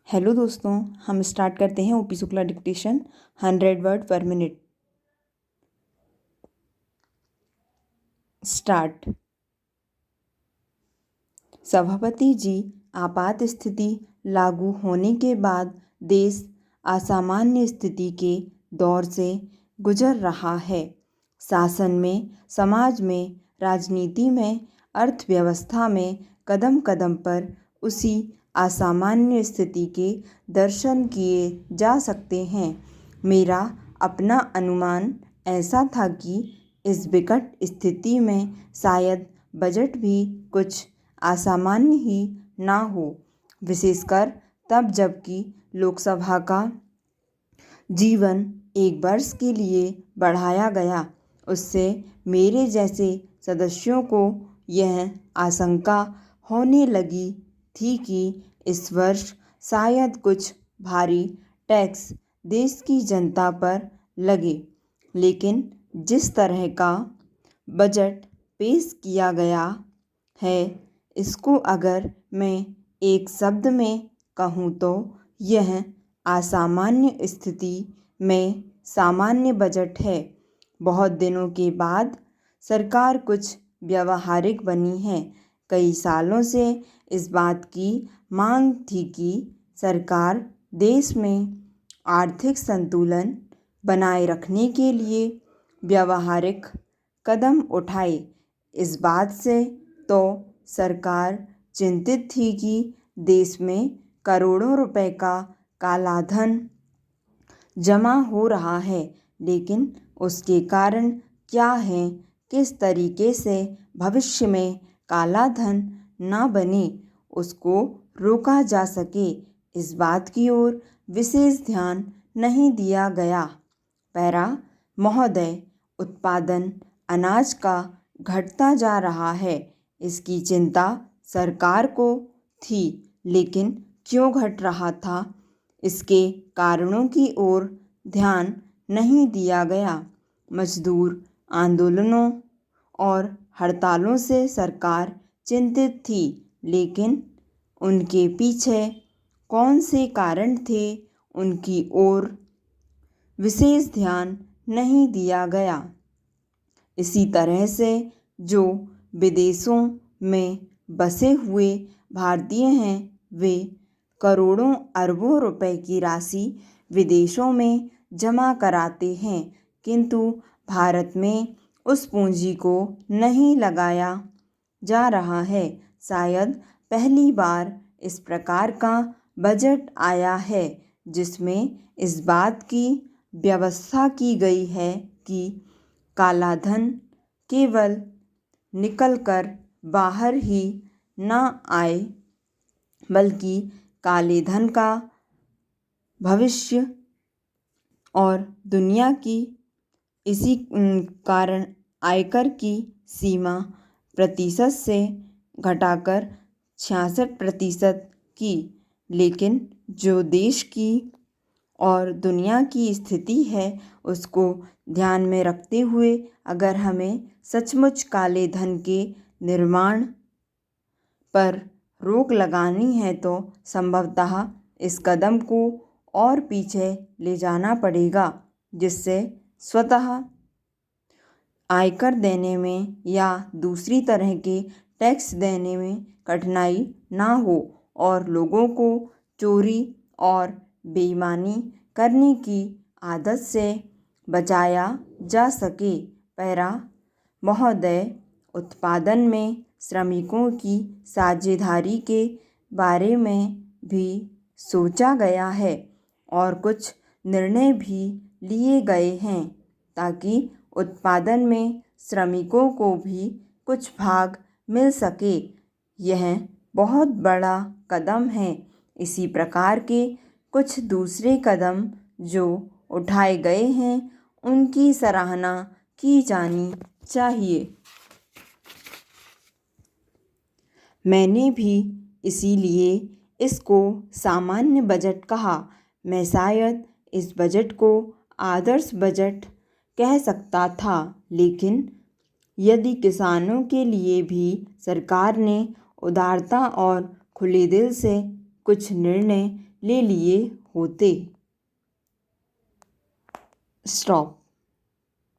Hello दोस्तों, हम start करते हैं ओपी शुक्ला डिक्टेशन 100 वर्ड पर मिनट। स्टार्ट। सभापति जी, आपात स्थिति लागू होने के बाद देश असामान्य स्थिति के दौर से गुजर रहा है। शासन में, समाज में, राजनीति में, अर्थव्यवस्था में कदम कदम पर उसी असामान्य स्थिति के दर्शन किए जा सकते हैं। मेरा अपना अनुमान ऐसा था कि इस विकट स्थिति में शायद बजट भी कुछ असामान्य ही ना हो, विशेषकर तब जबकि लोकसभा का जीवन 1 वर्ष के लिए बढ़ाया गया। उससे मेरे जैसे सदस्यों को यह आशंका होने लगी थी कि इस वर्ष शायद कुछ भारी टैक्स देश की जनता पर लगे। लेकिन जिस तरह का बजट पेश किया गया है, इसको अगर मैं एक शब्द में कहूँ तो यह असामान्य स्थिति में सामान्य बजट है। बहुत दिनों के बाद सरकार कुछ व्यावहारिक बनी है। कई सालों से इस बात की मांग थी कि सरकार देश में आर्थिक संतुलन बनाए रखने के लिए व्यावहारिक कदम उठाए। इस बात से तो सरकार चिंतित थी कि देश में करोड़ों रुपए का कालाधन जमा हो रहा है, लेकिन उसके कारण क्या है, किस तरीके से भविष्य में काला धन ना बने, उसको रोका जा सके, इस बात की ओर विशेष ध्यान नहीं दिया गया। पैरा महोदय, उत्पादन अनाज का घटता जा रहा है, इसकी चिंता सरकार को थी, लेकिन क्यों घट रहा था, इसके कारणों की ओर ध्यान नहीं दिया गया। मजदूर आंदोलनों और हड़तालों से सरकार चिंतित थी, लेकिन उनके पीछे कौन से कारण थे, उनकी ओर विशेष ध्यान नहीं दिया गया। इसी तरह से जो विदेशों में बसे हुए भारतीय हैं, वे करोड़ों अरबों रुपए की राशि विदेशों में जमा कराते हैं, किंतु भारत में उस पूंजी को नहीं लगाया जा रहा है। शायद पहली बार इस प्रकार का बजट आया है जिसमें इस बात की व्यवस्था की गई है कि कालाधन केवल निकलकर बाहर ही ना आए, बल्कि काले धन का भविष्य और दुनिया की इसी कारण आयकर की सीमा प्रतिशत से घटाकर 66% की। लेकिन जो देश की और दुनिया की स्थिति है, उसको ध्यान में रखते हुए अगर हमें सचमुच काले धन के निर्माण पर रोक लगानी है तो संभवतः इस कदम को और पीछे ले जाना पड़ेगा, जिससे स्वतः आयकर देने में या दूसरी तरह के टैक्स देने में कठिनाई ना हो और लोगों को चोरी और बेईमानी करने की आदत से बचाया जा सके। पैरा महोदय, उत्पादन में श्रमिकों की साझेदारी के बारे में भी सोचा गया है और कुछ निर्णय भी लिए गए हैं ताकि उत्पादन में श्रमिकों को भी कुछ भाग मिल सके। यह बहुत बड़ा कदम है। इसी प्रकार के कुछ दूसरे कदम जो उठाए गए हैं, उनकी सराहना की जानी चाहिए। मैंने भी इसीलिए इसको सामान्य बजट कहा। मैं शायद इस बजट को आदर्श बजट कह सकता था, लेकिन यदि किसानों के लिए भी सरकार ने उदारता और खुले दिल से कुछ निर्णय ले लिए होते। स्टॉप।